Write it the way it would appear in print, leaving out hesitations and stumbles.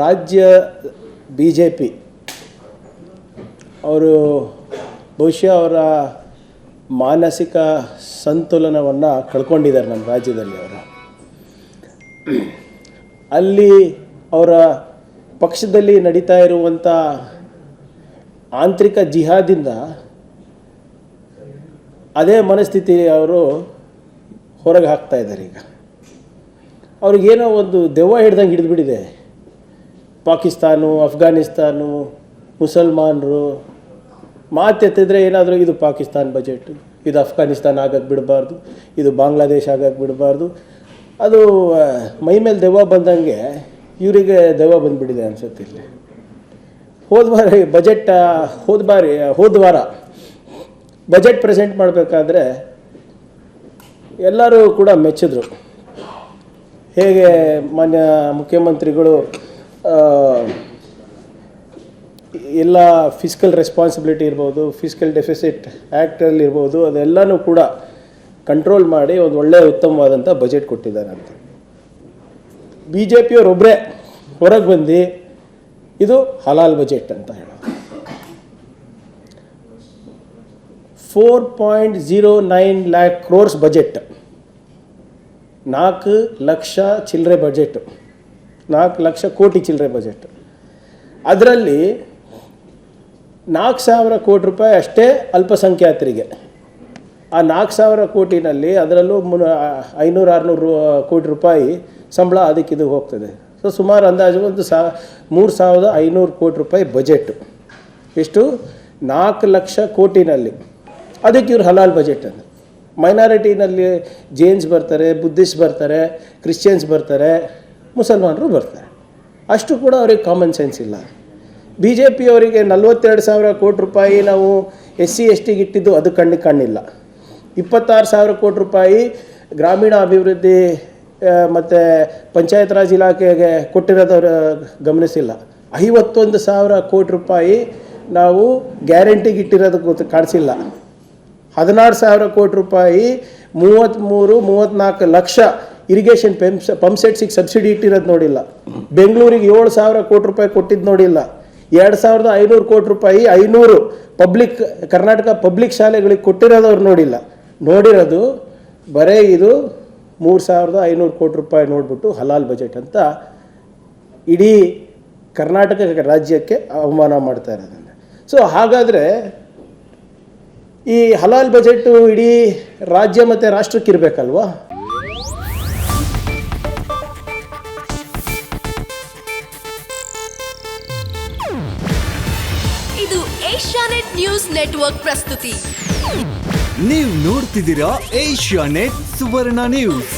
ರಾಜ್ಯ BJP ಅವರು ಬಹುಶಃ ಅವರ ಮಾನಸಿಕ ಸಂತುಲನವನ್ನು ಕಳ್ಕೊಂಡಿದ್ದಾರೆ ನಮ್ಮ ರಾಜ್ಯದಲ್ಲಿ. ಅವರು ಅಲ್ಲಿ ಅವರ ಪಕ್ಷದಲ್ಲಿ ನಡೀತಾ ಇರುವಂಥ ಆಂತರಿಕ ಜಿಹಾದಿಂದ ಅದೇ ಮನಸ್ಥಿತಿ ಅವರು ಹೊರಗೆ ಹಾಕ್ತಾ ಇದ್ದಾರೆ. ಈಗ ಅವ್ರಿಗೇನೋ ಒಂದು ದೆವ್ವ ಹಿಡ್ದಂಗೆ ಹಿಡಿದುಬಿಟ್ಟಿದೆ. ಪಾಕಿಸ್ತಾನ, ಅಫ್ಘಾನಿಸ್ತಾನ, ಮುಸಲ್ಮಾನರು ಮಾತೆತ್ತಿದ್ರೆ ಏನಾದರೂ ಇದು ಪಾಕಿಸ್ತಾನ ಬಜೆಟು, ಇದು ಅಫ್ಘಾನಿಸ್ತಾನ ಆಗಕ್ಕೆ ಬಿಡಬಾರ್ದು, ಇದು ಬಾಂಗ್ಲಾದೇಶ ಆಗಕ್ಕೆ ಬಿಡಬಾರ್ದು. ಅದು ಮೈ ಮೇಲೆ ದೆವ್ವ ಬಂದಂಗೆ ಇವರಿಗೆ ದೆವ್ವ ಬಂದುಬಿಟ್ಟಿದೆ ಅನಿಸುತ್ತೆ. ಇಲ್ಲಿ ಹೋದ ವಾರ ಬಜೆಟ್ ಪ್ರೆಸೆಂಟ್ ಮಾಡಬೇಕಾದ್ರೆ ಎಲ್ಲರೂ ಕೂಡ ಮೆಚ್ಚಿದ್ರು. ಹೇಗೆ ಮಾನ್ಯ ಮುಖ್ಯಮಂತ್ರಿಗಳು ಎಲ್ಲ ಫಿಸ್ಕಲ್ ರೆಸ್ಪಾನ್ಸಿಬಿಲಿಟಿ ಇರ್ಬೋದು, ಫಿಸ್ಕಲ್ ಡೆಫಿಸಿಟ್ ಆ್ಯಕ್ಟಲ್ಲಿ ಇರ್ಬೋದು, ಅದೆಲ್ಲನೂ ಕೂಡ ಕಂಟ್ರೋಲ್ ಮಾಡಿ ಒಂದು ಒಳ್ಳೆಯ ಉತ್ತಮವಾದಂಥ ಬಜೆಟ್ ಕೊಟ್ಟಿದ್ದಾರೆ ಅಂತ. BJPಯವರೊಬ್ಬರೇ ಹೊರಗೆ ಬಂದು ಇದು ಹಲಾಲ್ ಬಜೆಟ್ ಅಂತ ಹೇಳೋದು. 4.09 lakh crores ಬಜೆಟ್, 4 ಲಕ್ಷ ಚಿಲ್ಲರೆ ಬಜೆಟ್, 4 ಲಕ್ಷ ಕೋಟಿ ಚಿಲ್ಲರೆ ಬಜೆಟ್. ಅದರಲ್ಲಿ 4,000 ಕೋಟಿ ರೂಪಾಯಿ ಅಷ್ಟೇ ಅಲ್ಪಸಂಖ್ಯಾತರಿಗೆ. ಆ 4,000 ಕೋಟಿನಲ್ಲಿ ಅದರಲ್ಲೂ 500-600 ಕೋಟಿ ರೂಪಾಯಿ ಸಂಬಳ ಅದಕ್ಕಿದು ಹೋಗ್ತದೆ. ಸೊ ಸುಮಾರು ಅಂದಾಜು ಒಂದು 3,500 ಕೋಟಿ ರೂಪಾಯಿ ಬಜೆಟ್ಟು. ಎಷ್ಟು? 4 ಲಕ್ಷ ಕೋಟಿನಲ್ಲಿ. ಅದಕ್ಕೆ ಇವ್ರು ಹಲಾಲ್ ಬಜೆಟ್ ಅಂತ. ಮೈನಾರಿಟಿನಲ್ಲಿ ಜೈನ್ಸ್ ಬರ್ತಾರೆ, ಬುದ್ಧಿಸ್ಟ್ ಬರ್ತಾರೆ, ಕ್ರಿಶ್ಚಿಯನ್ಸ್ ಬರ್ತಾರೆ, ಮುಸಲ್ಮಾನರು ಬರ್ತಾರೆ. ಅಷ್ಟು ಕೂಡ ಅವ್ರಿಗೆ ಕಾಮನ್ ಸೆನ್ಸ್ ಇಲ್ಲ. BJPಯವರಿಗೆ 42,000 ಕೋಟಿ ರೂಪಾಯಿ ನಾವು SC/STಗೆ ಇಟ್ಟಿದ್ದು ಅದು ಕಾಣಿಲ್ಲ. 26,000 ಕೋಟಿ ರೂಪಾಯಿ ಗ್ರಾಮೀಣ ಅಭಿವೃದ್ಧಿ ಮತ್ತು ಪಂಚಾಯತ್ ರಾಜ್ ಇಲಾಖೆಗೆ ಕೊಟ್ಟಿರೋದವ್ರು ಗಮನಿಸಿಲ್ಲ. 51,000 ಕೋಟಿ ರೂಪಾಯಿ ನಾವು ಗ್ಯಾರಂಟಿಗೆ ಇಟ್ಟಿರೋದು ಕಾಣಿಸಿಲ್ಲ. 16,000 ಕೋಟಿ ರೂಪಾಯಿ 33-34 ಲಕ್ಷ ಇರಿಗೇಷನ್ ಪಂಪ್ಸೆಟ್ಸಿಗೆ ಸಬ್ಸಿಡಿ ಇಟ್ಟಿರೋದು ನೋಡಿಲ್ಲ. ಬೆಂಗಳೂರಿಗೆ 7,000 ಕೋಟಿ ರೂಪಾಯಿ ಕೊಟ್ಟಿದ್ದು ನೋಡಿಲ್ಲ. 2,500 ಕೋಟಿ ರೂಪಾಯಿ 500 ಕರ್ನಾಟಕ ಪಬ್ಲಿಕ್ ಶಾಲೆಗಳಿಗೆ ಕೊಟ್ಟಿರೋದವ್ರು ನೋಡಿಲ್ಲ. ನೋಡಿರೋದು ಬರೀ ಇದು 3,500 ಕೋಟಿ ರೂಪಾಯಿ ನೋಡಿಬಿಟ್ಟು ಹಲಾಲ್ ಬಜೆಟ್ ಅಂತ ಇಡೀ ಕರ್ನಾಟಕ ರಾಜ್ಯಕ್ಕೆ ಅವಮಾನ ಮಾಡ್ತಾ ಇರೋದನ್ನು. ಸೊ ಹಾಗಾದರೆ ಈ ಹಲಾಲ್ ಬಜೆಟು ಇಡೀ ರಾಜ್ಯ ಮತ್ತು ರಾಷ್ಟ್ರಕ್ಕೆ ಇರಬೇಕಲ್ವಾ? ಇದು ಏಷ್ಯಾನೆಟ್ ನ್ಯೂಸ್ ನೆಟ್ವರ್ಕ್ ಪ್ರಸ್ತುತಿ. ನೀವು ನೋಡ್ತಿದ್ದೀರಾ ಏಷ್ಯಾನೆಟ್ ಸುವರ್ಣ ನ್ಯೂಸ್.